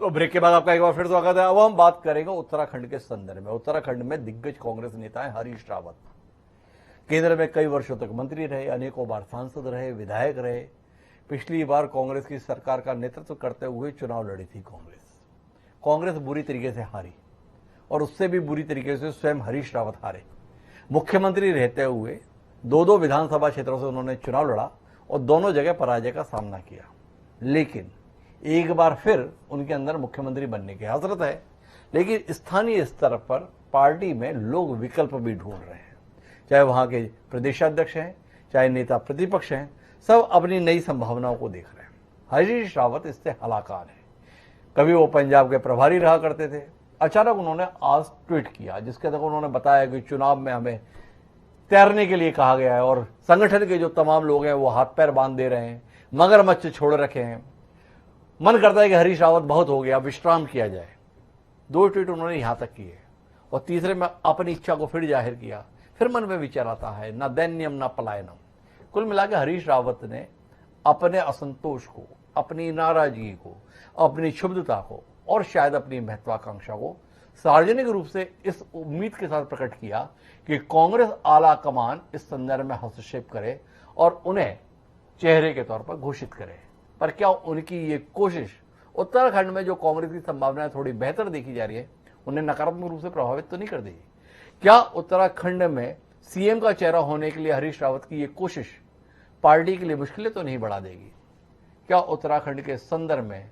तो ब्रेक के बाद आपका एक बार फिर स्वागत है। अब हम बात करेंगे उत्तराखंड के संदर्भ में। उत्तराखंड में दिग्गज कांग्रेस नेता है हरीश रावत। केंद्र में कई वर्षों तक मंत्री रहे, अनेकों बार सांसद रहे, विधायक रहे। पिछली बार कांग्रेस की सरकार का नेतृत्व करते हुए चुनाव लड़ी थी कांग्रेस बुरी तरीके से हारी और उससे भी बुरी तरीके से स्वयं हरीश रावत हारे। मुख्यमंत्री रहते हुए दो विधानसभा क्षेत्रों से उन्होंने चुनाव लड़ा और दोनों जगह पराजय का सामना किया, लेकिन एक बार फिर उनके अंदर मुख्यमंत्री बनने की हसरत है। लेकिन स्थानीय स्तर पर पार्टी में लोग विकल्प भी ढूंढ रहे हैं, चाहे वहां के प्रदेशाध्यक्ष हैं, चाहे नेता प्रतिपक्ष हैं, सब अपनी नई संभावनाओं को देख रहे हैं। हरीश रावत इससे हलाकान है। कभी वो पंजाब के प्रभारी रहा करते थे, अचानक उन्होंने आज ट्वीट किया जिसके तक उन्होंने बताया कि चुनाव में हमें तैरने के लिए कहा गया है और संगठन के जो तमाम लोग हैं वो हाथ पैर बांध दे रहे हैं, मगरमच्छ छोड़ रखे हैं। मन करता है कि हरीश रावत बहुत हो गया, विश्राम किया जाए। 2 ट्वीट उन्होंने यहां तक किए और तीसरे में अपनी इच्छा को फिर जाहिर किया। फिर मन में विचार आता है, न दैन्यम न पलायनम। कुल मिलाकर हरीश रावत ने अपने असंतोष को, अपनी नाराजगी को, अपनी क्षुब्धता को और शायद अपनी महत्वाकांक्षा को सार्वजनिक रूप से इस उम्मीद के साथ प्रकट किया कि कांग्रेस आला कमान इस संदर्भ में हस्तक्षेप करे और उन्हें चेहरे के तौर पर घोषित करे। पर क्या उनकी ये कोशिश उत्तराखंड में जो कांग्रेस की संभावनाएं थोड़ी बेहतर देखी जा रही है उन्हें नकारात्मक रूप से प्रभावित तो नहीं कर देगी? क्या उत्तराखंड में सीएम का चेहरा होने के लिए हरीश रावत की ये कोशिश पार्टी के लिए मुश्किलें तो नहीं बढ़ा देगी? क्या उत्तराखंड के संदर्भ में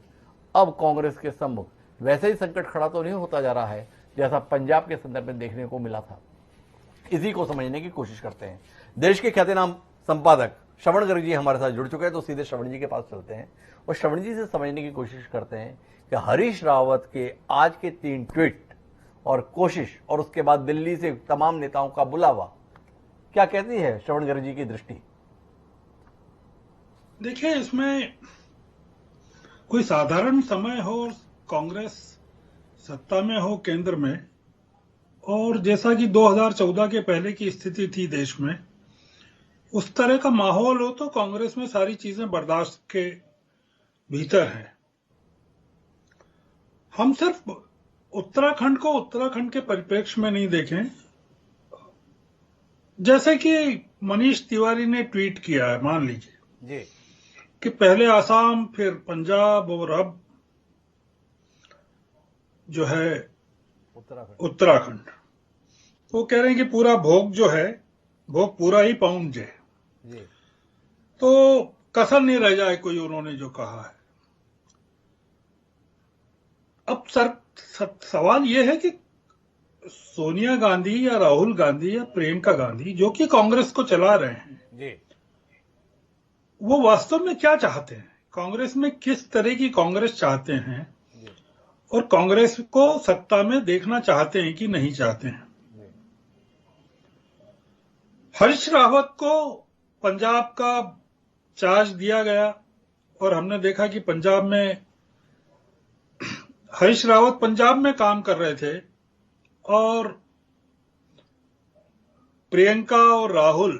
अब कांग्रेस के सम्मुख वैसे ही संकट खड़ा तो नहीं होता जा रहा है जैसा पंजाब के संदर्भ में देखने को मिला था? इसी को समझने की कोशिश करते हैं। देश के ख्यातिनाम संपादक श्रवण गर्ग जी हमारे साथ जुड़ चुके हैं, तो सीधे श्रवण जी के पास चलते हैं और श्रवण जी से समझने की कोशिश करते हैं कि हरीश रावत के आज के 3 ट्वीट और कोशिश और उसके बाद दिल्ली से तमाम नेताओं का बुलावा क्या कहती है श्रवण गर्ग जी की दृष्टि? देखिए, इसमें कोई साधारण समय हो, कांग्रेस सत्ता में हो केंद्र में, और जैसा कि 2014 के पहले की स्थिति थी देश में, उस तरह का माहौल हो तो कांग्रेस में सारी चीजें बर्दाश्त के भीतर हैं। हम सिर्फ उत्तराखंड को उत्तराखंड के परिप्रेक्ष्य में नहीं देखें। जैसे कि मनीष तिवारी ने ट्वीट किया है, मान लीजिए जी, कि पहले आसाम, फिर पंजाब और अब जो है उत्तराखंड। वो कह रहे हैं कि पूरा भोग जो है वो पूरा ही पाउंड है, तो कसर नहीं रह जाए कोई, उन्होंने जो कहा है। अब सवाल यह है कि सोनिया गांधी या राहुल गांधी या प्रियंका गांधी जो कि कांग्रेस को चला रहे हैं, वो वास्तव में क्या चाहते हैं? कांग्रेस में किस तरह की कांग्रेस चाहते हैं और कांग्रेस को सत्ता में देखना चाहते हैं कि नहीं चाहते हैं? हरीश रावत को पंजाब का चार्ज दिया गया और हमने देखा कि पंजाब में हरीश रावत पंजाब में काम कर रहे थे और प्रियंका और राहुल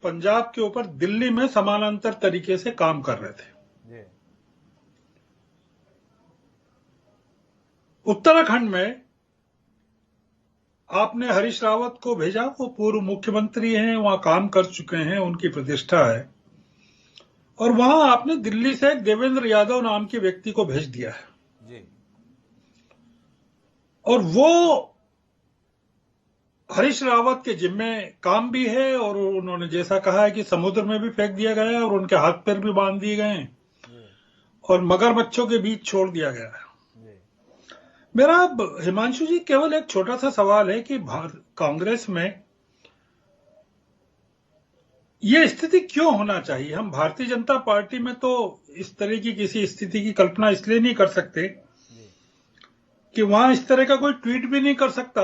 पंजाब के ऊपर दिल्ली में समानांतर तरीके से काम कर रहे थे। उत्तराखंड में आपने हरीश रावत को भेजा, वो पूर्व मुख्यमंत्री हैं, वहां काम कर चुके हैं, उनकी प्रतिष्ठा है, और वहां आपने दिल्ली से देवेंद्र यादव नाम के व्यक्ति को भेज दिया है जी। और वो हरीश रावत के जिम्मे काम भी है और उन्होंने जैसा कहा है कि समुद्र में भी फेंक दिया गया है और उनके हाथ पैर भी बांध दिए गए हैं और मगरमच्छों के बीच छोड़ दिया गया है। मेरा हिमांशु जी केवल एक छोटा सा सवाल है कि कांग्रेस में ये स्थिति क्यों होना चाहिए? हम भारतीय जनता पार्टी में तो इस तरह की किसी स्थिति की कल्पना इसलिए नहीं कर सकते कि वहां इस तरह का कोई ट्वीट भी नहीं कर सकता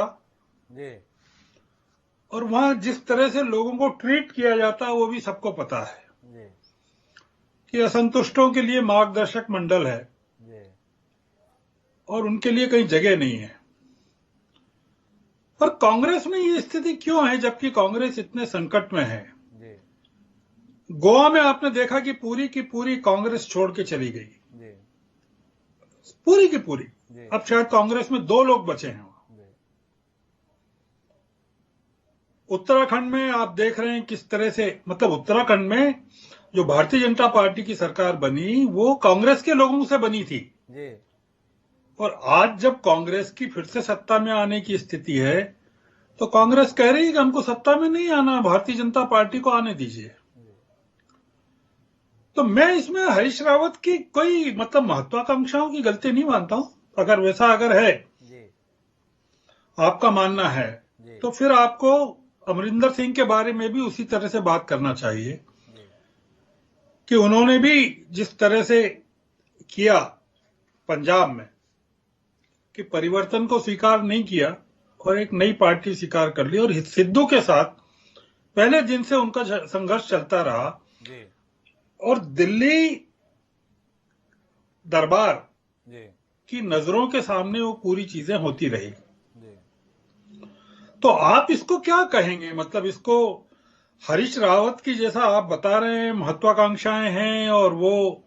और वहां जिस तरह से लोगों को ट्रीट किया जाता है वो भी सबको पता है कि असंतुष्टों के लिए मार्गदर्शक मंडल है और उनके लिए कहीं जगह नहीं है। पर कांग्रेस में ये स्थिति क्यों है जबकि कांग्रेस इतने संकट में है? गोवा में आपने देखा कि पूरी की पूरी कांग्रेस छोड़ के चली गई, पूरी की पूरी। अब शायद कांग्रेस में 2 लोग बचे हैं। उत्तराखंड में आप देख रहे हैं किस तरह से, मतलब उत्तराखंड में जो भारतीय जनता पार्टी की सरकार बनी वो कांग्रेस के लोगों से बनी थी जी। और आज जब कांग्रेस की फिर से सत्ता में आने की स्थिति है तो कांग्रेस कह रही है कि हमको सत्ता में नहीं आना, भारतीय जनता पार्टी को आने दीजिए। तो मैं इसमें हरीश रावत की कोई मतलब महत्वाकांक्षाओं की गलती नहीं मानता हूं। अगर वैसा है जी। आपका मानना है जी। तो फिर आपको अमरिंदर सिंह के बारे में भी उसी तरह से बात करना चाहिए कि उन्होंने भी जिस तरह से किया पंजाब में कि परिवर्तन को स्वीकार नहीं किया और एक नई पार्टी स्वीकार कर ली, और सिद्धू के साथ पहले दिन से उनका संघर्ष चलता रहा जी। और दिल्ली दरबार जी। की नजरों के सामने वो पूरी चीजें होती रही। जी। तो आप इसको क्या कहेंगे? मतलब इसको हरीश रावत की जैसा आप बता रहे हैं महत्वाकांक्षाएं हैं और वो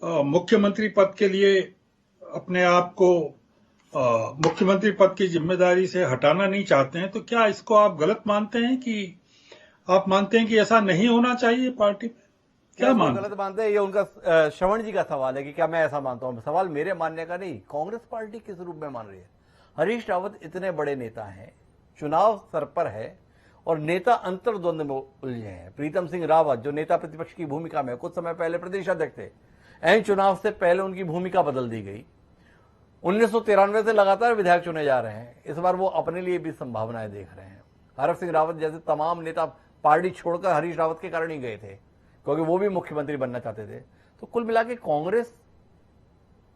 मुख्यमंत्री पद के लिए अपने आप को मुख्यमंत्री पद की जिम्मेदारी से हटाना नहीं चाहते हैं, तो क्या इसको आप गलत मानते हैं कि आप मानते हैं कि ऐसा नहीं होना चाहिए पार्टी में? क्या मानते गलत मानते हैं? ये उनका श्रवण जी का सवाल है कि क्या मैं ऐसा मानता हूं। सवाल मेरे मानने का नहीं, कांग्रेस पार्टी किस रूप में मान रही है। हरीश रावत इतने बड़े नेता हैं, चुनाव सर पर है और नेता अंतर्द्वंद में उलझे हैं। प्रीतम सिंह रावत जो नेता प्रतिपक्ष की भूमिका में कुछ समय पहले प्रदेश अध्यक्ष थे, ऐन चुनाव से पहले उनकी भूमिका बदल दी गई। 1993 से लगातार विधायक चुने जा रहे हैं। इस बार वो अपने लिए भी संभावनाएं देख रहे हैं। हरक सिंह रावत जैसे तमाम नेता पार्टी छोड़कर हरीश रावत के कारण ही गए थे, क्योंकि वो भी मुख्यमंत्री बनना चाहते थे। तो कुल मिला के कांग्रेस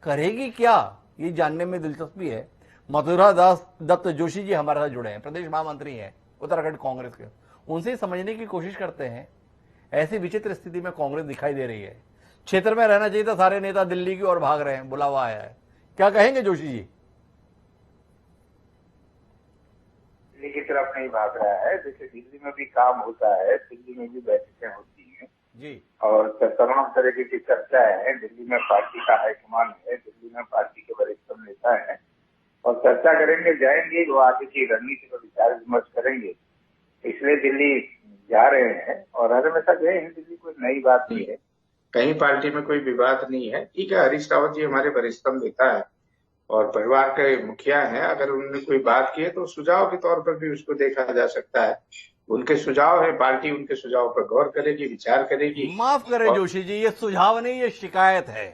करेगी क्या, ये जानने में दिलचस्पी है। मथुरा दास दत्त जोशी जी हमारे साथ जुड़े हैं, प्रदेश महामंत्री हैं उत्तराखंड कांग्रेस के। उनसे समझने की कोशिश करते हैं। ऐसी विचित्र स्थिति में कांग्रेस दिखाई दे रही है। क्षेत्र में रहना चाहिए था, सारे नेता दिल्ली की ओर भाग रहे हैं, बुलावा आया है। क्या कहेंगे जोशी जी? दिल्ली की तरफ नहीं भाग रहा है। जैसे दिल्ली में भी काम होता है, दिल्ली में भी बैठकें होती हैं जी, और तमाम तरह की चर्चा है। दिल्ली में पार्टी का हाईकमान है, दिल्ली में पार्टी के वरिष्ठ नेता है और चर्चा करेंगे, जाएंगे, वो आगे की रणनीति पर विचार विमर्श करेंगे। इसलिए दिल्ली जा रहे हैं और हर हमेशा गए हैं। दिल्ली कोई नई बात नहीं है, कहीं पार्टी में कोई विवाद नहीं है। ठीक है, हरीश रावत जी हमारे वरिष्ठतम नेता है और परिवार के मुखिया हैं। अगर उन्होंने कोई बात की है तो सुझाव के तौर पर भी उसको देखा जा सकता है। उनके सुझाव है, पार्टी उनके सुझाव पर गौर करेगी, विचार करेगी। माफ करें जोशी जी, ये सुझाव नहीं, ये शिकायत है।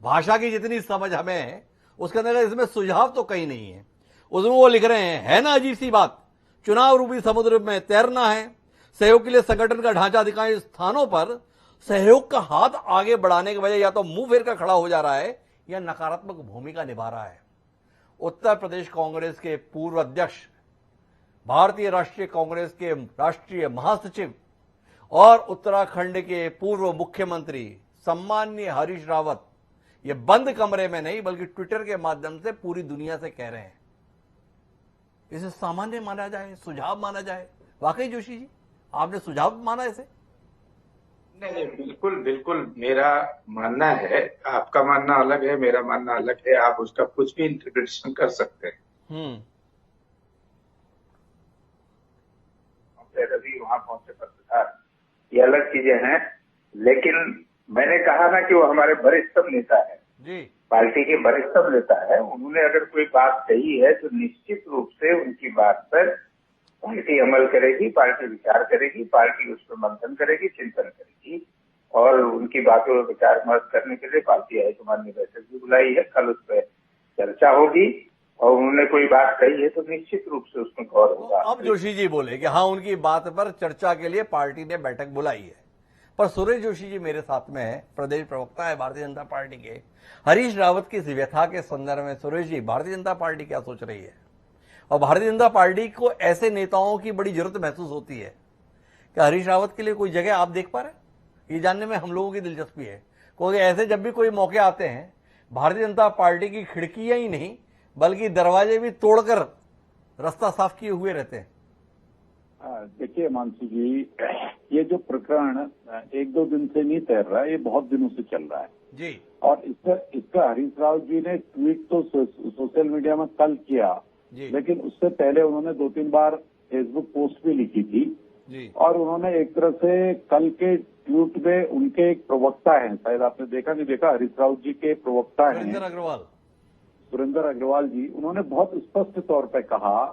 भाषा की जितनी समझ हमें है उसके अंदर इसमें सुझाव तो कहीं नहीं है। उसमें वो लिख रहे हैं, है ना अजीब सी बात, चुनाव रूपी समुद्र में तैरना है, सहयोग के लिए संगठन का ढांचा अधिकांश स्थानों पर सहयोग का हाथ आगे बढ़ाने के बजाय या तो मुंह फेर कर खड़ा हो जा रहा है या नकारात्मक भूमिका निभा रहा है। उत्तर प्रदेश कांग्रेस के पूर्व अध्यक्ष, भारतीय राष्ट्रीय कांग्रेस के राष्ट्रीय महासचिव और उत्तराखंड के पूर्व मुख्यमंत्री सम्माननीय हरीश रावत ये बंद कमरे में नहीं बल्कि ट्विटर के माध्यम से पूरी दुनिया से कह रहे हैं। इसे सामान्य माना जाए, सुझाव माना जाए? वाकई जोशी जी आपने सुझाव माना इसे? नहीं, बिल्कुल बिल्कुल मेरा मानना है, आपका मानना अलग है, मेरा मानना अलग है। आप उसका कुछ भी इंटरप्रिटेशन कर सकते हैं। रवि वहां पहुंचे पत्रकार, ये अलग चीजें हैं, लेकिन मैंने कहा ना कि वो हमारे वरिष्ठतम नेता है जी, पार्टी के वरिष्ठतम नेता है। उन्होंने अगर कोई बात कही है तो निश्चित रूप से उनकी बात पर पार्टी अमल करेगी, पार्टी विचार करेगी, पार्टी उस पर मंथन करेगी, चिंतन करेगी और उनकी बातों पर विचार विमर्श करने के लिए पार्टी हाईकमान ने बैठक भी बुलाई है। कल उस पर चर्चा होगी और उन्होंने कोई बात कही है तो निश्चित रूप से उसमें गौर होगा। अब जोशी जी बोले कि हाँ उनकी बात पर चर्चा के लिए पार्टी ने बैठक बुलाई है। पर सुरेश जोशी जी मेरे साथ में है, प्रदेश प्रवक्ता है भारतीय जनता पार्टी के। हरीश रावत की इस व्यथा के संदर्भ में सुरेश जी, भारतीय जनता पार्टी क्या सोच रही है? और भारतीय जनता पार्टी को ऐसे नेताओं की बड़ी जरूरत महसूस होती है कि हरीश रावत के लिए कोई जगह आप देख पा रहे हैं? ये जानने में हम लोगों की दिलचस्पी है, क्योंकि ऐसे जब भी कोई मौके आते हैं भारतीय जनता पार्टी की खिड़कियां ही नहीं बल्कि दरवाजे भी तोड़कर रास्ता साफ किए हुए रहते हैं। देखिए मानसी जी, ये जो प्रकरण एक दो दिन से नहीं तैर रहा है, ये बहुत दिनों से चल रहा है जी। और इसका हरीश रावत जी ने ट्वीट तो सोशल मीडिया में कल किया, लेकिन उससे पहले उन्होंने 2-3 बार फेसबुक पोस्ट भी लिखी थी जी। और उन्होंने एक तरह से कल के ट्वीट में उनके एक प्रवक्ता हैं, शायद आपने देखा नहीं देखा, हरीश रावत जी के प्रवक्ता हैं सुरेंद्र अग्रवाल जी, उन्होंने बहुत स्पष्ट तौर पर कहा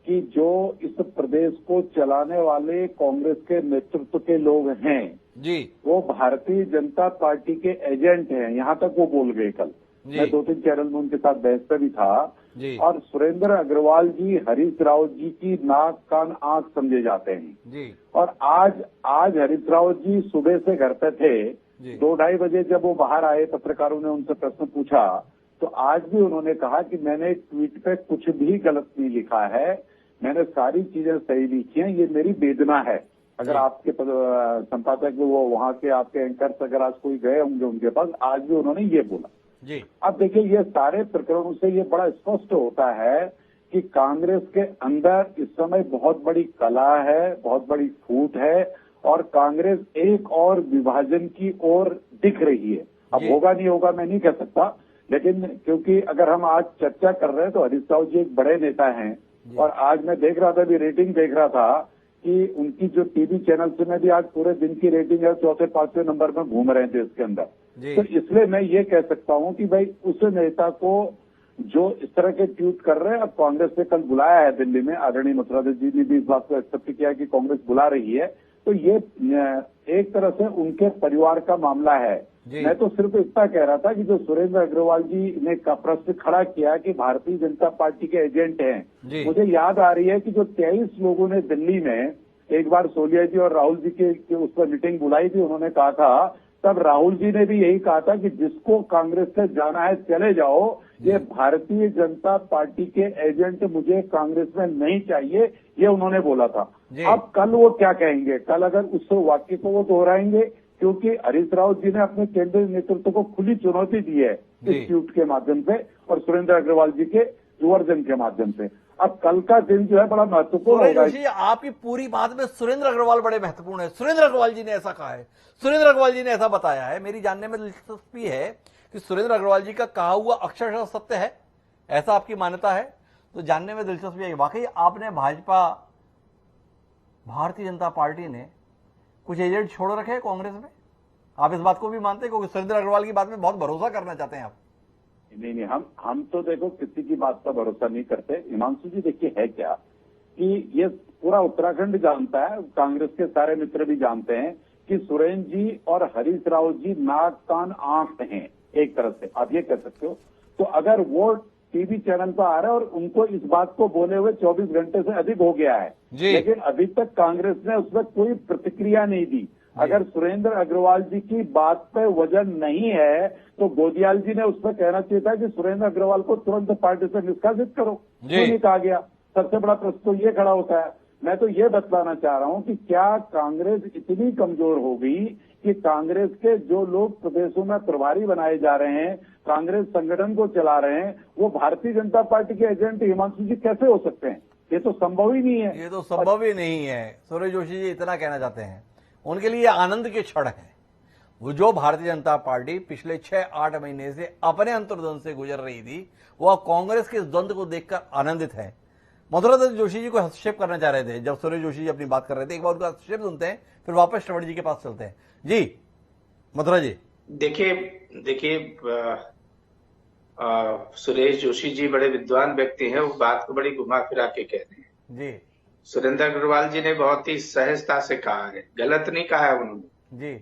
कि जो इस प्रदेश को चलाने वाले कांग्रेस के नेतृत्व के लोग हैं जी, वो भारतीय जनता पार्टी के एजेंट हैं। यहाँ तक वो बोल गए कल। मैं 2-3 चैनल में उनके साथ बहस पे भी था जी। और सुरेंद्र अग्रवाल जी हरीश रावत जी की नाक कान आंख समझे जाते हैं जी। और आज हरीश रावत जी सुबह से घर पे थे, 2-2:30 बजे जब वो बाहर आए, पत्रकारों ने उनसे प्रश्न पूछा तो आज भी उन्होंने कहा कि मैंने ट्वीट पे कुछ भी गलत नहीं लिखा है, मैंने सारी चीजें सही लिखी हैं, ये मेरी वेदना है। अगर आपके संपादक वो वहां के आपके एंकर्स अगर आज कोई गए होंगे उनके पास, आज भी उन्होंने ये बोला जी। अब देखिए, ये सारे प्रकरणों से ये बड़ा स्पष्ट होता है कि कांग्रेस के अंदर इस समय बहुत बड़ी कला है, बहुत बड़ी फूट है और कांग्रेस एक और विभाजन की ओर दिख रही है। अब होगा नहीं होगा मैं नहीं कह सकता, लेकिन क्योंकि अगर हम आज चर्चा कर रहे हैं तो हरीश रावत जी एक बड़े नेता हैं और आज मैं देख रहा था, भी रेटिंग देख रहा था कि उनकी जो टीवी चैनल से में भी आज पूरे दिन की रेटिंग है, 4-5वें नंबर में घूम रहे हैं देश के अंदर। तो इसलिए मैं ये कह सकता हूं कि भाई उस नेता को जो इस तरह के ट्वीट कर रहे हैं, अब कांग्रेस ने कल बुलाया है दिल्ली में, आदरणीय मथुरा जी ने भी इस बात को एक्सेप्ट किया कि कांग्रेस बुला रही है, तो ये एक तरह से उनके परिवार का मामला है। मैं तो सिर्फ इतना कह रहा था कि जो सुरेंद्र अग्रवाल जी ने का प्रश्न खड़ा किया कि भारतीय जनता पार्टी के एजेंट हैं, मुझे याद आ रही है कि जो 23 लोगों ने दिल्ली में एक बार सोनिया जी और राहुल जी के उस पर मीटिंग बुलाई थी, उन्होंने कहा था, तब राहुल जी ने भी यही कहा था कि जिसको कांग्रेस से जाना है चले जाओ, ये भारतीय जनता पार्टी के एजेंट मुझे कांग्रेस में नहीं चाहिए, ये उन्होंने बोला था। अब कल वो क्या कहेंगे, कल अगर उस वाक्य को वो दोहराएंगे, क्योंकि हरीश रावत जी ने अपने केंद्रीय नेतृत्व को खुली चुनौती दी है इस ट्वीट के माध्यम से और सुरेंद्र अग्रवाल जी के विवर्जन के माध्यम से। अब कल का दिन जो है बड़ा महत्वपूर्ण होगा। आपकी पूरी बात में सुरेंद्र अग्रवाल बड़े महत्वपूर्ण है। सुरेंद्र अग्रवाल जी ने ऐसा कहा है, सुरेंद्र अग्रवाल जी ने ऐसा बताया है। मेरी जानने में दिलचस्पी है कि सुरेंद्र अग्रवाल जी का कहा हुआ अक्षरशः सत्य है, ऐसा आपकी मान्यता है? तो जानने में दिलचस्पी है वाकई आपने भारतीय जनता पार्टी ने कुछ एजेंट छोड़ रखे हैं कांग्रेस में? आप इस बात को भी मानते हैं क्योंकि सुरेंद्र अग्रवाल की बात में बहुत भरोसा करना चाहते हैं आप? नहीं, हम तो देखो किसी की बात पर भरोसा नहीं करते। हिमांशु जी देखिए है क्या कि ये पूरा उत्तराखंड जानता है, कांग्रेस के सारे मित्र भी जानते हैं कि सुरेंद्र जी और हरीश रावत जी नाक कान आंख हैं एक तरह से, आप ये कह सकते हो। तो अगर वो टीवी चैनल पर आ रहे हैं और उनको इस बात को बोले हुए 24 घंटे से अधिक हो गया है, लेकिन अभी तक कांग्रेस ने उसमें कोई प्रतिक्रिया नहीं दी। अगर सुरेंद्र अग्रवाल जी की बात पे वजन नहीं है तो गोदियाल जी ने उसमें कहना चाहिए था कि सुरेंद्र अग्रवाल को तुरंत पार्टी से निष्कासित करो, क्यों नहीं कहा गया? सबसे बड़ा प्रश्न तो ये खड़ा होता है। मैं तो ये बतलाना चाह रहा हूं कि क्या कांग्रेस इतनी कमजोर हो गई कि कांग्रेस के जो लोग प्रदेशों में प्रभारी बनाए जा रहे हैं, कांग्रेस संगठन को चला रहे हैं, वो भारतीय जनता पार्टी के एजेंट हिमांशु जी कैसे हो सकते हैं? ये तो संभव ही नहीं है। ये तो संभव ही नहीं है। सूर्य जोशी जी इतना कहना चाहते हैं, उनके लिए आनंद के क्षण है। वो जो भारतीय जनता पार्टी पिछले 6-8 महीने से अपने अंतर्द्वंद से गुजर रही थी, वो अब कांग्रेस के इस द्वंद को देखकर आनंदित है। मथुरा जोशी जी को हस्तक्षेप करना चाह रहे थे जब सूर्य जोशी जी अपनी बात कर रहे थे। एक बार उनका हस्तक्षेप सुनते हैं, फिर वापस श्रवण जी के पास चलते हैं। जी मथुरा जी। देखिए सुरेश जोशी जी बड़े विद्वान व्यक्ति हैं, वो बात को बड़ी घुमा फिरा के कह रहे हैं। जी सुरेंद्र अग्रवाल जी ने बहुत ही सहजता से कहा है, गलत नहीं कहा है उन्होंने। जी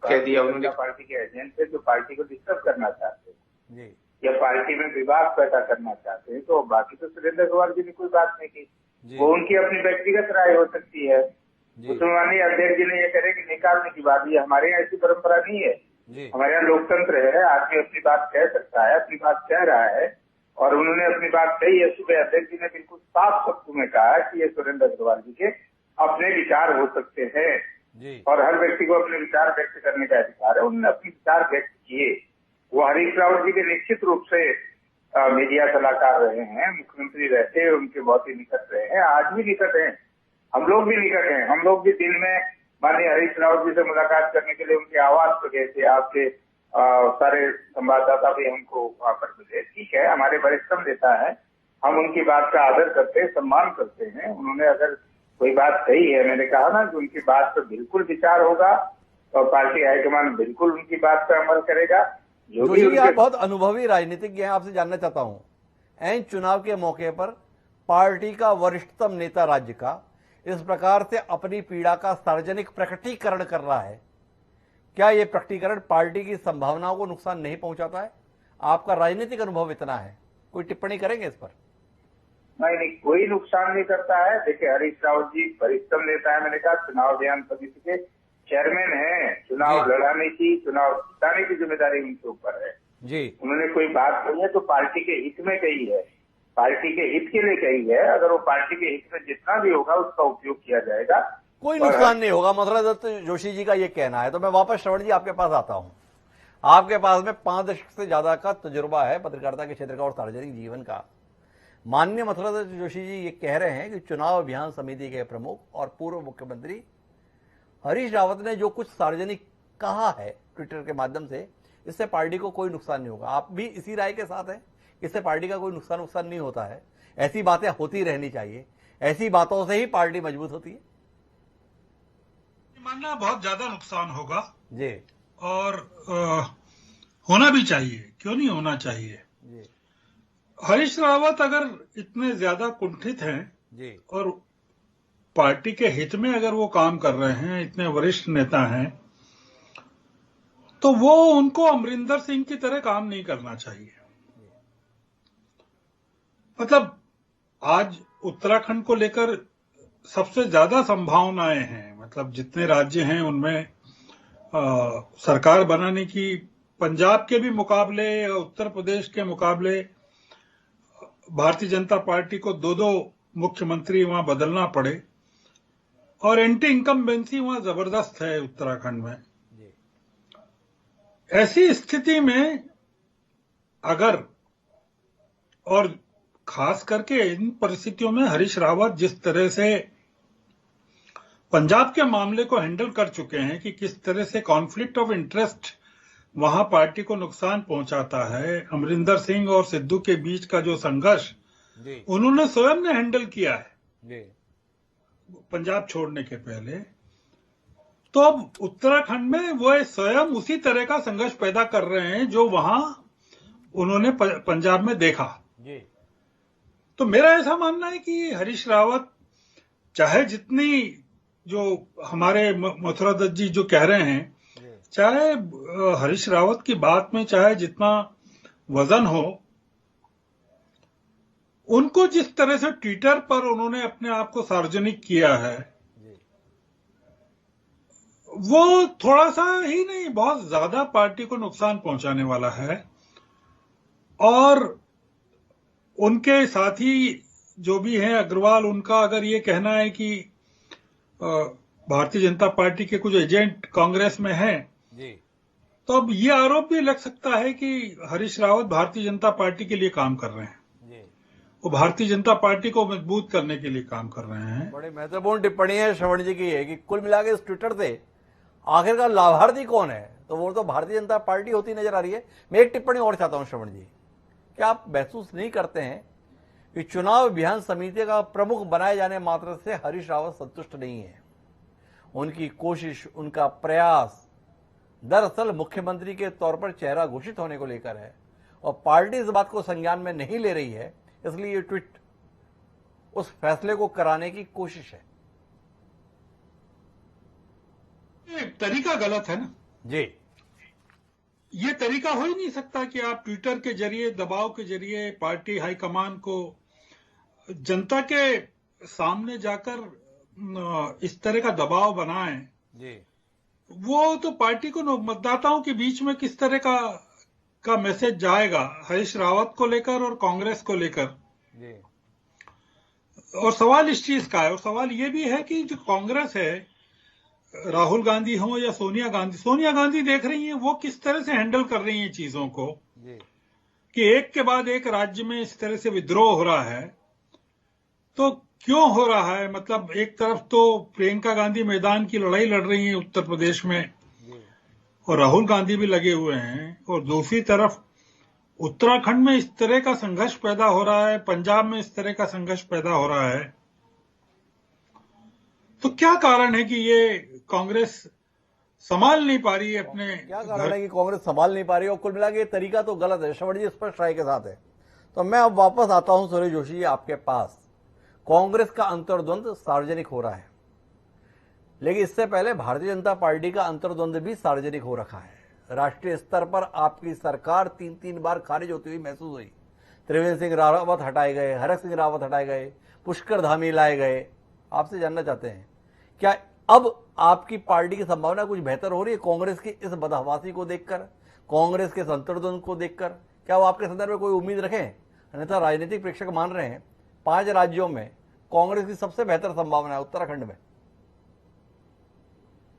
कह दिया उन्होंने पार्टी के एजेंट थे जो पार्टी को डिस्टर्ब करना चाहते हैं जी, या पार्टी में विवाद पैदा करना चाहते हैं। तो बाकी तो सुरेंद्र अग्रवाल जी ने कोई बात नहीं की, वो उनकी अपनी व्यक्तिगत राय हो सकती है। उसमें माननीय अध्यक्ष जी ने ये करे कि निकालने की बात, ये हमारे यहाँ ऐसी परंपरा नहीं है। हमारे यहाँ लोकतंत्र है, आदमी अपनी बात कह सकता है, अपनी बात कह रहा है और उन्होंने अपनी बात कही है। सुबह अध्यक्ष जी ने बिल्कुल साफ शब्दों में कहा कि ये सुरेंद्र अग्रवाल जी के अपने विचार हो सकते हैं और हर व्यक्ति को अपने विचार व्यक्त करने का अधिकार है। उन्होंने अपने विचार व्यक्त किए। वो हरीश रावत जी के निश्चित रूप से मीडिया सलाहकार रहे हैं, मुख्यमंत्री रहते हैं, उनके बहुत ही निकट रहे हैं, आज भी निकट हैं। हम लोग भी निकट हैं, हम लोग भी दिल में माननीय हरीश रावत जी से मुलाकात करने के लिए उनके आवास पर गए थे। आपके सारे संवाददाता भी हमको वहां पर मिले। ठीक है, हमारे वरिष्ठतम नेता है, हम उनकी बात का आदर करते हैं, सम्मान करते हैं। उन्होंने अगर कोई बात कही है, मैंने कहा ना कि उनकी बात पर बिल्कुल विचार होगा और पार्टी हाईकमान बिल्कुल उनकी बात पर अमल करेगा। जोशी जी, आप बहुत अनुभवी राजनीतिज्ञ हैं, आपसे जानना चाहता हूं, ऐन चुनाव के मौके पर पार्टी का वरिष्ठतम नेता राज्य का इस प्रकार से अपनी पीड़ा का सार्वजनिक प्रकटीकरण कर रहा है, क्या यह प्रकटीकरण पार्टी की संभावनाओं को नुकसान नहीं पहुंचाता है? आपका राजनीतिक अनुभव इतना है, कोई टिप्पणी करेंगे इस पर? नहीं, कोई नुकसान नहीं करता है। देखिए, हरीश रावत जी वरिष्ठतम नेता है, मैंने कहा चुनाव अभियान समिति के चेयरमैन है। चुनाव लड़ाने की, चुनाव जिताने की जिम्मेदारी उनके ऊपर है जी। उन्होंने कोई बात कही है तो पार्टी के हित में कही है, पार्टी के हित के लिए कही है। अगर वो पार्टी के हित में जितना भी होगा उसका उपयोग किया जाएगा, कोई नुकसान नहीं होगा, मथुरा दत्त जोशी जी का ये कहना है। तो मैं वापस श्रवण जी आपके पास आता हूं। आपके पास में 5 दशक से ज्यादा का तजुर्बा है पत्रकारिता के क्षेत्र का और सार्वजनिक जीवन का। माननीय मथुरा दत्त जोशी जी ये कह रहे हैं कि चुनाव अभियान समिति के प्रमुख और पूर्व मुख्यमंत्री हरीश रावत ने जो कुछ सार्वजनिक कहा है ट्विटर के माध्यम से, इससे पार्टी को कोई नुकसान नहीं होगा। आप भी इसी राय के साथ हैं? इससे पार्टी का कोई नुकसान नहीं होता है, ऐसी बातें होती रहनी चाहिए, ऐसी बातों से ही पार्टी मजबूत होती है। मानना बहुत ज्यादा नुकसान होगा जी, और होना भी चाहिए, क्यों नहीं होना चाहिए जी। हरीश रावत अगर इतने ज्यादा कुंठित हैं जी, और पार्टी के हित में अगर वो काम कर रहे हैं, इतने वरिष्ठ नेता हैं, तो वो उनको अमरिंदर सिंह की तरह काम नहीं करना चाहिए। मतलब आज उत्तराखंड को लेकर सबसे ज्यादा संभावनाएं हैं, मतलब जितने राज्य हैं उनमें सरकार बनाने की, पंजाब के भी मुकाबले, उत्तर प्रदेश के मुकाबले भारतीय जनता पार्टी को 2-2 मुख्यमंत्री वहां बदलना पड़े और एंटी इनकम्बेंसी वहां जबरदस्त है उत्तराखंड में। ऐसी स्थिति में अगर, और खास करके इन परिस्थितियों में हरीश रावत जिस तरह से पंजाब के मामले को हैंडल कर चुके हैं कि किस तरह से कॉन्फ्लिक्ट ऑफ इंटरेस्ट वहां पार्टी को नुकसान पहुंचाता है, अमरिंदर सिंह और सिद्धू के बीच का जो संघर्ष उन्होंने स्वयं ने हैंडल किया है पंजाब छोड़ने के पहले, तो अब उत्तराखंड में वो स्वयं उसी तरह का संघर्ष पैदा कर रहे हैं जो वहां उन्होंने पंजाब में देखा। तो मेरा ऐसा मानना है कि हरीश रावत चाहे जितनी, जो हमारे मथुरा दत्त जी जो कह रहे हैं, चाहे हरीश रावत की बात में चाहे जितना वजन हो, उनको जिस तरह से ट्विटर पर उन्होंने अपने आप को सार्वजनिक किया है, वो थोड़ा सा ही नहीं, बहुत ज्यादा पार्टी को नुकसान पहुंचाने वाला है। और उनके साथी जो भी हैं अग्रवाल, उनका अगर ये कहना है कि भारतीय जनता पार्टी के कुछ एजेंट कांग्रेस में हैं, तो अब ये आरोप भी लग सकता है कि हरीश रावत भारतीय जनता पार्टी के लिए काम कर रहे हैं, वो भारतीय जनता पार्टी को मजबूत करने के लिए काम कर रहे हैं। बड़ी महत्वपूर्ण टिप्पणी है श्रवण जी की है कि कुल मिलाकर इस ट्विटर से आखिरकार लाभार्थी कौन है, तो वो तो भारतीय जनता पार्टी होती नजर आ रही है। मैं एक टिप्पणी और चाहता हूं श्रवण जी, क्या आप महसूस नहीं करते हैं कि चुनाव अभियान समिति का प्रमुख बनाए जाने मात्र से हरीश रावत संतुष्ट नहीं है? उनकी कोशिश, उनका प्रयास दरअसल मुख्यमंत्री के तौर पर चेहरा घोषित होने को लेकर है और पार्टी इस बात को संज्ञान में नहीं ले रही है, इसलिए ये ट्वीट उस फैसले को कराने की कोशिश है। तरीका गलत है ना जी। ये तरीका हो ही नहीं सकता कि आप ट्विटर के जरिए, दबाव के जरिए पार्टी हाईकमान को जनता के सामने जाकर इस तरह का दबाव बनाएं। जी। वो तो पार्टी को मतदाताओं के बीच में किस तरह का मैसेज जाएगा हरीश रावत को लेकर और कांग्रेस को लेकर। और सवाल इस चीज का है, और सवाल ये भी है कि जो कांग्रेस है, राहुल गांधी हो या सोनिया गांधी देख रही हैं वो किस तरह से हैंडल कर रही हैं चीजों को, कि एक के बाद एक राज्य में इस तरह से विद्रोह हो रहा है, तो क्यों हो रहा है? मतलब एक तरफ तो प्रियंका गांधी मैदान की लड़ाई लड़ रही है उत्तर प्रदेश में और राहुल गांधी भी लगे हुए हैं, और दूसरी तरफ उत्तराखंड में इस तरह का संघर्ष पैदा हो रहा है, पंजाब में इस तरह का संघर्ष पैदा हो रहा है। तो क्या कारण है कि ये कांग्रेस संभाल नहीं पा रही है अपने क्या कारण है कि कांग्रेस संभाल नहीं पा रही है? और कुल मिला के ये तरीका तो गलत है। श्रवण जी स्पष्ट राय के साथ है। तो मैं अब वापस आता हूं सूर्य जोशी जी आपके पास। कांग्रेस का अंतर्द्वंद सार्वजनिक हो रहा है, लेकिन इससे पहले भारतीय जनता पार्टी का अंतर्द्वंद भी सार्वजनिक हो रखा है। राष्ट्रीय स्तर पर आपकी सरकार 3-3 बार खारिज होती हुई महसूस हुई। त्रिवेंद्र सिंह रावत हटाए गए, हरक सिंह रावत हटाए गए, पुष्कर धामी लाए गए। आपसे जानना चाहते हैं क्या अब आपकी पार्टी की संभावना कुछ बेहतर हो रही है कांग्रेस की इस बदहवासी को देखकर, कांग्रेस के अंतर्द्वंद को देखकर? क्या वो आपके संदर्भ में कोई उम्मीद रखें? अन्यथा राजनीतिक प्रेक्षक मान रहे हैं 5 राज्यों में कांग्रेस की सबसे बेहतर संभावना है उत्तराखंड में।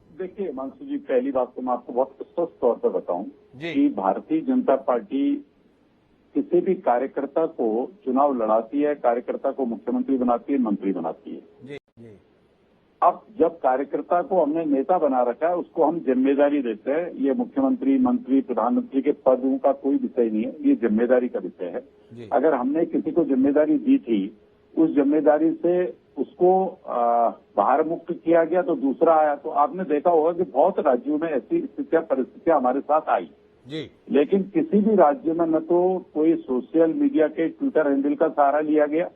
देखिए हिमांशु जी, पहली बात तो मैं आपको बहुत स्पष्ट तौर पर बताऊं जी। कि भारतीय जनता पार्टी किसी भी कार्यकर्ता को चुनाव लड़ाती है, कार्यकर्ता को मुख्यमंत्री बनाती है, मंत्री बनाती है। जी जी। अब जब कार्यकर्ता को हमने नेता बना रखा है, उसको हम जिम्मेदारी देते हैं। ये मुख्यमंत्री, मंत्री, प्रधानमंत्री के पदों का कोई विषय नहीं है, ये जिम्मेदारी का विषय है। अगर हमने किसी को जिम्मेदारी दी थी, उस जिम्मेदारी से उसको बाहर मुक्त किया गया तो दूसरा आया। तो आपने देखा होगा कि बहुत राज्यों में ऐसी स्थितियां, परिस्थितियां हमारे साथ आई जी। लेकिन किसी भी राज्य में न तो कोई सोशल मीडिया के ट्विटर हैंडल का सहारा लिया गया,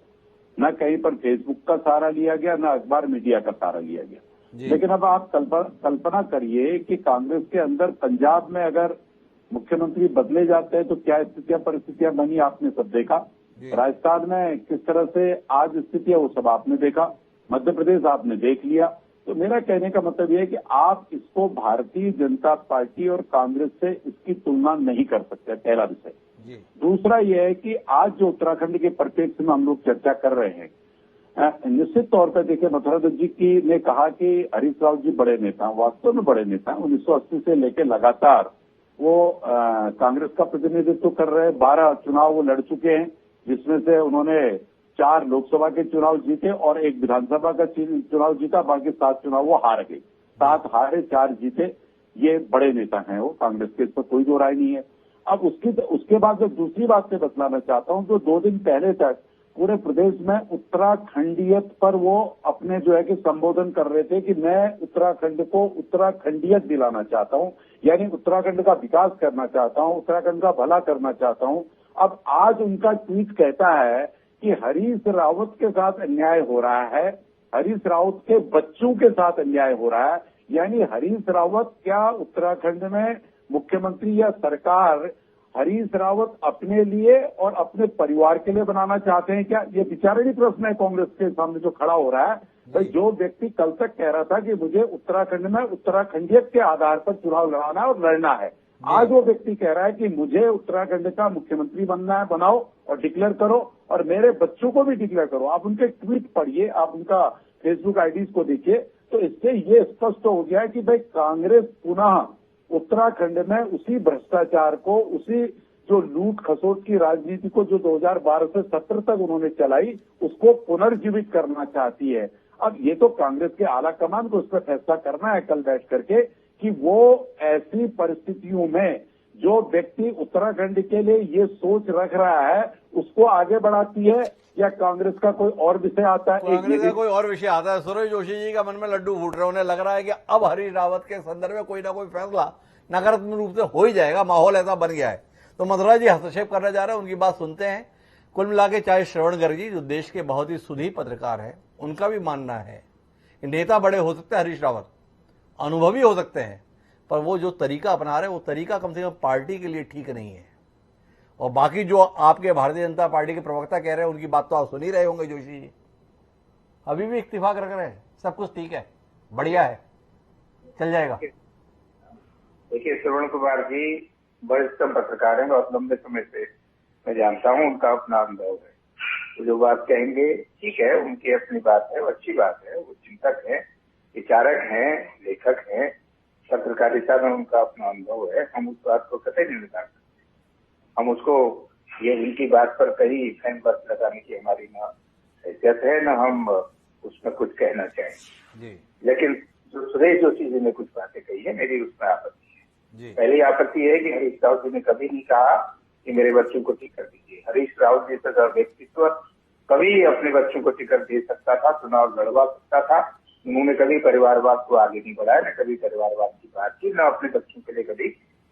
न कहीं पर फेसबुक का सहारा लिया गया, न अखबार मीडिया का सहारा लिया गया। लेकिन अब आप कल्पना करिए कि कांग्रेस के अंदर पंजाब में अगर मुख्यमंत्री बदले जाते हैं तो क्या स्थितियां, परिस्थितियां बनी, आपने सब देखा। राजस्थान में किस तरह से आज स्थिति है वो सब आपने देखा। मध्य प्रदेश आपने देख लिया। तो मेरा कहने का मतलब यह है कि आप इसको भारतीय जनता पार्टी और कांग्रेस से इसकी तुलना नहीं कर सकते, पहला विषय। दूसरा यह है कि आज जो उत्तराखंड के परिप्रेक्ष्य में हम लोग चर्चा कर रहे हैं, निश्चित तौर पर देखिए, मथुरा दत्त जी की ने कहा कि हरीश रावत जी बड़े नेता, वास्तव में बड़े नेता। 1980 से लेकर लगातार वो कांग्रेस का प्रतिनिधित्व कर रहे हैं। 12 चुनाव वो लड़ चुके हैं, जिसमें से उन्होंने 4 लोकसभा के चुनाव जीते और 1 विधानसभा का चुनाव जीता। बाकी 7 चुनाव वो हार गए। 7 हारे, 4 जीते। ये बड़े नेता हैं वो कांग्रेस के, इस पर कोई दो राय नहीं है। अब उसके बाद जो दूसरी बात से बतलाना चाहता हूं, जो 2 दिन पहले तक पूरे प्रदेश में उत्तराखंडियत पर वो अपने जो है कि संबोधन कर रहे थे कि मैं उत्तराखंड को उत्तराखंडियत दिलाना चाहता हूं, यानी उत्तराखंड का विकास करना चाहता हूं, उत्तराखंड का भला करना चाहता हूं। अब आज उनका ट्वीट कहता है कि हरीश रावत के साथ अन्याय हो रहा है, हरीश रावत के बच्चों के साथ अन्याय हो रहा है। यानी हरीश रावत क्या उत्तराखंड में मुख्यमंत्री या सरकार हरीश रावत अपने लिए और अपने परिवार के लिए बनाना चाहते हैं क्या? ये विचारणीय प्रश्न है कांग्रेस के सामने जो खड़ा हो रहा है। भाई, जो व्यक्ति कल तक कह रहा था कि मुझे उत्तराखंड में उत्तराखंडियत के आधार पर चुनाव लड़ाना है और लड़ना है, आज वो व्यक्ति कह रहा है कि मुझे उत्तराखंड का मुख्यमंत्री बनना है, बनाओ और डिक्लेयर करो, और मेरे बच्चों को भी डिक्लेयर करो। आप उनके ट्वीट पढ़िए, आप उनका फेसबुक आईडीज को देखिए, तो इससे ये स्पष्ट हो गया है कि भाई कांग्रेस पुनः उत्तराखंड में उसी भ्रष्टाचार को, उसी जो लूट खसोट की राजनीति को जो 2012 से 17 तक उन्होंने चलाई, उसको पुनर्जीवित करना चाहती है। अब ये तो कांग्रेस के आला कमान को उस पर फैसला करना है कल बैठ करके कि वो ऐसी परिस्थितियों में जो व्यक्ति उत्तराखंड के लिए ये सोच रख रहा है उसको आगे बढ़ाती है या कांग्रेस का कोई और विषय आता है। कांग्रेस का कोई और विषय आता है। सूरज जोशी जी का मन में लड्डू फूट रहे, उन्हें लग रहा है कि अब हरीश रावत के संदर्भ में कोई ना कोई फैसला नकारात्मक रूप से हो ही जाएगा, माहौल ऐसा बन गया है। तो मथुरा जी हस्तक्षेप करने जा रहे हैं, उनकी बात सुनते हैं। कुल मिला के चाहे श्रवण गर्ग जी जो देश के बहुत ही सुधी पत्रकार है, उनका भी मानना है कि नेता बड़े हो सकते हैं हरीश रावत, अनुभवी हो सकते हैं, पर वो जो तरीका अपना रहे हैं वो तरीका कम से कम पार्टी के लिए ठीक नहीं है। और बाकी जो आपके भारतीय जनता पार्टी के प्रवक्ता कह रहे हैं उनकी बात तो आप सुन ही रहे होंगे। जोशी जी अभी भी इत्तेफाक रख रहे हैं, सब कुछ ठीक है, बढ़िया है, चल जाएगा। देखिए, श्रवण कुमार जी वरिष्ठतम पत्रकार हैं, बहुत लंबे समय से मैं जानता हूं, उनका अपना अनुभव है। तो जो बात कहेंगे ठीक है, उनकी अपनी बात है, वो अच्छी बात है। वो चिंतक है, विचारक हैं, लेखक हैं, पत्रकारिता में उनका अपना अनुभव है। हम उस बात को कतई नहीं निकाल सकते। हम उसको ये उनकी बात पर कहीं फैन बस लगाने की हमारी ना हैसियत है, न हम उसमें कुछ कहना चाहेंगे। जी लेकिन जो सुरेश जोशी जी ने कुछ बातें कही है, मेरी उसमें आपत्ति है। जी पहली आपत्ति है कि हरीश रावत जी ने कभी नहीं कहा कि मेरे बच्चों को टिकट दीजिए। हरीश रावत जी का व्यक्तित्व कभी अपने बच्चों को टिकट दे सकता था, चुनाव लड़वा सकता था। उन्होंने कभी परिवारवाद को आगे नहीं बढ़ाया, न कभी परिवारवाद की बात की, न अपने बच्चों के लिए कभी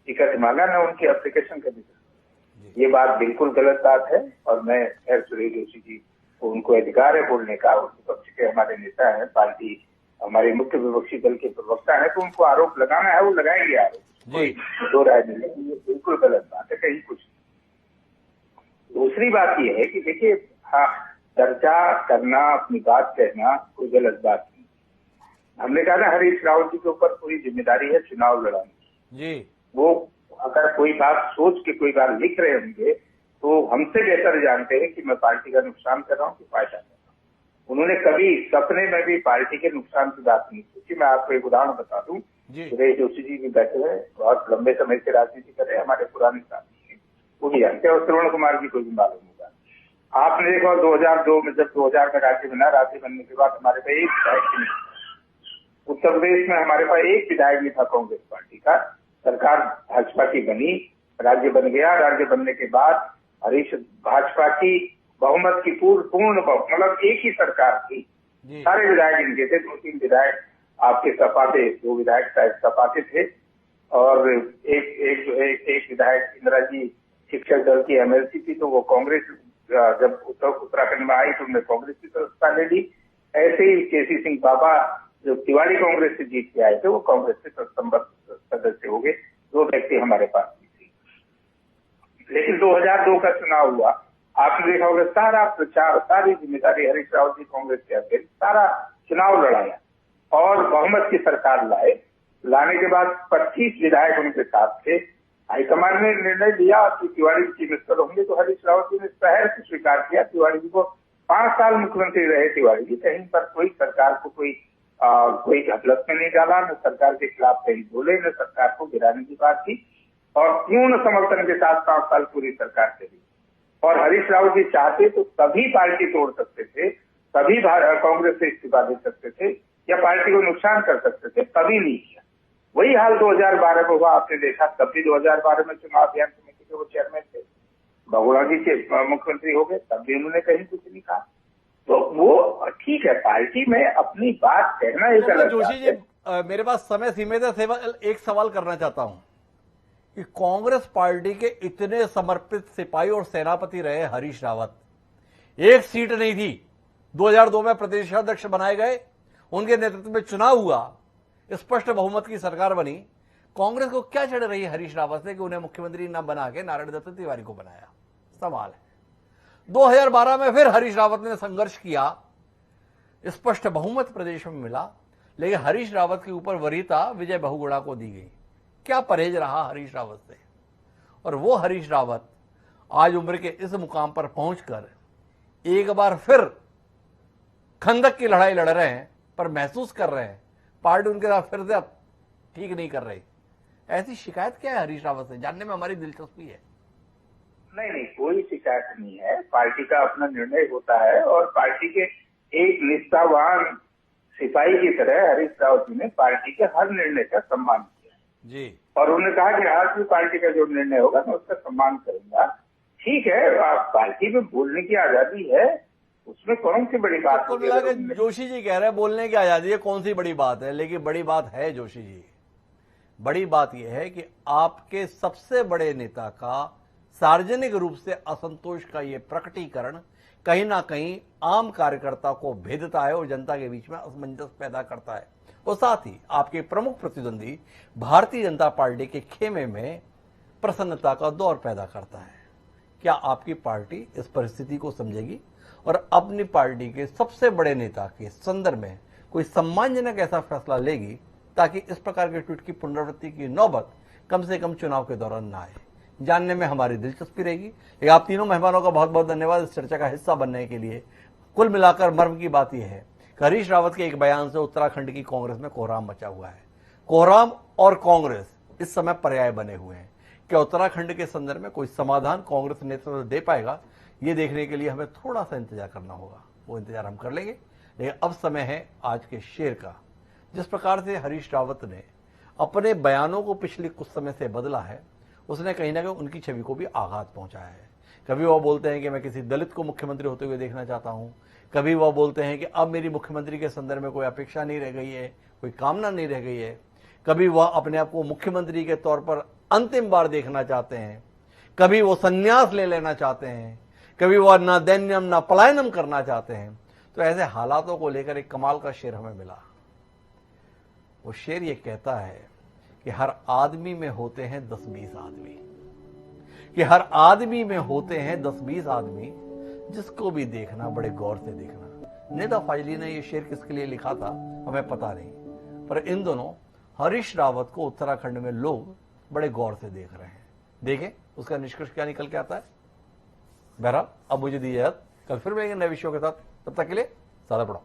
टिकट मांगा, न उनकी एप्लीकेशन कभी की। ये बात बिल्कुल गलत बात है और मैं खैर सुरेश जोशी जी को, उनको अधिकार है बोलने का, उनके पक्ष के हमारे नेता हैं, पार्टी हमारे मुख्य विपक्षी दल के प्रवक्ता है, तो उनको आरोप लगाना है वो लगाएंगे आरोप, कोई दो राय नहीं है। ये बिल्कुल गलत बात है, कहीं कुछ नहीं। दूसरी बात ये है कि देखिए, हाँ, चर्चा करना, अपनी बात कहना कोई गलत बात नहीं। हमने कहा ना हरीश रावत जी के ऊपर पूरी जिम्मेदारी है चुनाव लड़ाने जी। वो अगर कोई बात सोच के कोई बात लिख रहे होंगे तो हमसे बेहतर जानते हैं कि मैं पार्टी का नुकसान कर रहा हूँ कि फायदा कर रहा हूँ। उन्होंने कभी सपने में भी पार्टी के नुकसान की बात नहीं सोची। मैं आपको एक उदाहरण बता दूं, सुरेश जोशी जी भी बैठे हैं, बहुत लंबे समय से राजनीति कर रहे हैं, हमारे पुराने साथी हैं, वो भी जानते हैं, और श्रवण कुमार जी को भी मालूम होगा। आपने देखा 2002 में जब 2000 में राज्य बना, राज्य बनने के बाद हमारे पास एक विधायक नहीं, उत्तर प्रदेश में हमारे पास एक विधायक भी था कांग्रेस पार्टी का। सरकार भाजपा की बनी, राज्य बन गया। राज्य बनने के बाद हरीश भाजपा की बहुमत की पूर्ण मतलब एक ही सरकार थी, सारे विधायक इनके थे। 2-3 विधायक आपके सपा थे, 2 विधायक शायद सपा के थे, और एक विधायक इंदिरा जी शिक्षक दल की एमएलसी थी, तो वो कांग्रेस जब उत्तराखंड में आई तो उन्होंने कांग्रेस की सदस्यता ले ली। ऐसे ही केसी सिंह बाबा जो तिवारी कांग्रेस से जीत के आए थे, वो कांग्रेस के सदस्य हो गए। 2 व्यक्ति हमारे पास भी थे। लेकिन 2002 का चुनाव हुआ, आपने देखा होगा सारा प्रचार, सारी जिम्मेदारी हरीश रावत जी कांग्रेस के अध्यक्ष, सारा चुनाव लड़ाया और बहुमत की सरकार लाए। लाने के बाद 25 विधायक उनके साथ थे। हाईकमान ने निर्णय लिया कि तिवारी जी मिनिस्टर होंगे, तो हरीश रावत जी ने शहर से स्वीकार किया। तिवारी जी को 5 साल मुख्यमंत्री रहे तिवारी जी, कहीं पर कोई सरकार को कोई गफलत में नहीं डाला, न सरकार के खिलाफ कहीं बोले, न सरकार को गिराने की बात की, और पूर्ण समर्थन के साथ 5 साल पूरी सरकार चली। और हरीश रावत जी चाहते तो तभी पार्टी तोड़ सकते थे, तभी कांग्रेस से इस्तीफा दे सकते थे या पार्टी को नुकसान कर सकते थे, तभी नहीं किया। वही हाल 2012 में हुआ, आपने देखा। तब भी 2012 में चुनाव अभियान समिति के वो चेयरमैन थे, बहुगुणा जी के मुख्यमंत्री हो गए, तब भी उन्होंने कहीं कुछ नहीं कहा। तो वो ठीक है, पार्टी में अपनी बात कहना ही गलत। जोशी जी, मेरे पास समय सीमित है, एक सवाल करना चाहता हूं कि कांग्रेस पार्टी के इतने समर्पित सिपाही और सेनापति रहे हरीश रावत, एक सीट नहीं थी, 2002 में प्रदेशाध्यक्ष बनाए गए, उनके नेतृत्व में चुनाव हुआ, स्पष्ट बहुमत की सरकार बनी। कांग्रेस को क्या चढ़ रही है हरीश रावत से कि उन्हें मुख्यमंत्री न बना के नारायण दत्त तिवारी को बनाया? सवाल है। 2012 में फिर हरीश रावत ने संघर्ष किया, स्पष्ट बहुमत प्रदेश में मिला, लेकिन हरीश रावत के ऊपर वरीयता विजय बहुगुणा को दी गई। क्या परहेज रहा हरीश रावत से? और वो हरीश रावत आज उम्र के इस मुकाम पर पहुंचकर एक बार फिर खंदक की लड़ाई लड़ रहे हैं, पर महसूस कर रहे हैं पार्टी उनके साथ फिर से अब ठीक नहीं कर रही। ऐसी शिकायत क्या है हरीश रावत से? जानने में हमारी दिलचस्पी है। नहीं, कोई शिकायत नहीं है। पार्टी का अपना निर्णय होता है और पार्टी के एक निष्ठावान सिपाही की तरह हरीश रावत जी ने पार्टी के हर निर्णय का सम्मान किया जी, और उन्होंने कहा कि आज भी पार्टी का जो निर्णय होगा मैं उसका सम्मान करूंगा। ठीक है, आप पार्टी में बोलने की आजादी है, उसमें कौन सी बड़ी बात है? जोशी जी कह रहे हैं बोलने की आजादी है, कौन सी बड़ी बात है? लेकिन बड़ी बात है जोशी जी, बड़ी बात यह है कि आपके सबसे बड़े नेता का सार्वजनिक रूप से असंतोष का यह प्रकटीकरण कहीं ना कहीं आम कार्यकर्ता को भेदता है और जनता के बीच में असमंजस पैदा करता है, और साथ ही आपके प्रमुख प्रतिद्वंदी भारतीय जनता पार्टी के खेमे में प्रसन्नता का दौर पैदा करता है। क्या आपकी पार्टी इस परिस्थिति को समझेगी और अपनी पार्टी के सबसे बड़े नेता के संदर्भ में कोई सम्मानजनक ऐसा फैसला लेगी ताकि इस प्रकार के ट्वीट की पुनरावृत्ति की नौबत कम से कम चुनाव के दौरान न आए? जानने में हमारी दिलचस्पी रहेगी। आप तीनों मेहमानों का बहुत बहुत धन्यवाद इस चर्चा का हिस्सा बनने के लिए। कुल मिलाकर मर्म की बात यह है कि हरीश रावत के एक बयान से उत्तराखंड की कांग्रेस में कोहराम मचा हुआ है। कोहराम और कांग्रेस इस समय पर्याय बने हुए हैं। क्या उत्तराखंड के संदर्भ में कोई समाधान कांग्रेस नेतृत्व दे पाएगा? ये देखने के लिए हमें थोड़ा सा इंतजार करना होगा। वो इंतजार हम कर लेंगे। लेकिन अब समय है आज के शेर का। जिस प्रकार से हरीश रावत ने अपने बयानों को पिछले कुछ समय से बदला है, उसने कहीं ना कहीं उनकी छवि को भी आघात पहुंचाया है। कभी वह बोलते हैं कि मैं किसी दलित को मुख्यमंत्री होते हुए देखना चाहता हूं, कभी वह बोलते हैं कि अब मेरी मुख्यमंत्री के संदर्भ में कोई अपेक्षा नहीं रह गई है, कोई कामना नहीं रह गई है, कभी वह अपने आप को मुख्यमंत्री के तौर पर अंतिम बार देखना चाहते हैं, कभी वो संन्यास ले लेना चाहते हैं, कभी वह न दैन्यम न पलायनम करना चाहते हैं। तो ऐसे हालातों को लेकर एक कमाल का शेर हमें मिला। वो शेर ये कहता है कि हर आदमी में होते हैं 10-20 आदमी, कि हर आदमी में होते हैं 10-20 आदमी, जिसको भी देखना बड़े गौर से देखना। निदा फाजली ने ये शेर किसके लिए लिखा था हमें पता नहीं, पर इन दोनों हरीश रावत को उत्तराखंड में लोग बड़े गौर से देख रहे हैं। देखें उसका निष्कर्ष क्या निकल के आता है। बहरहाल अब मुझे दीजिए, कल फिर मिलेंगे नए विषयों के साथ। तब तक के लिए सादा पढ़ो।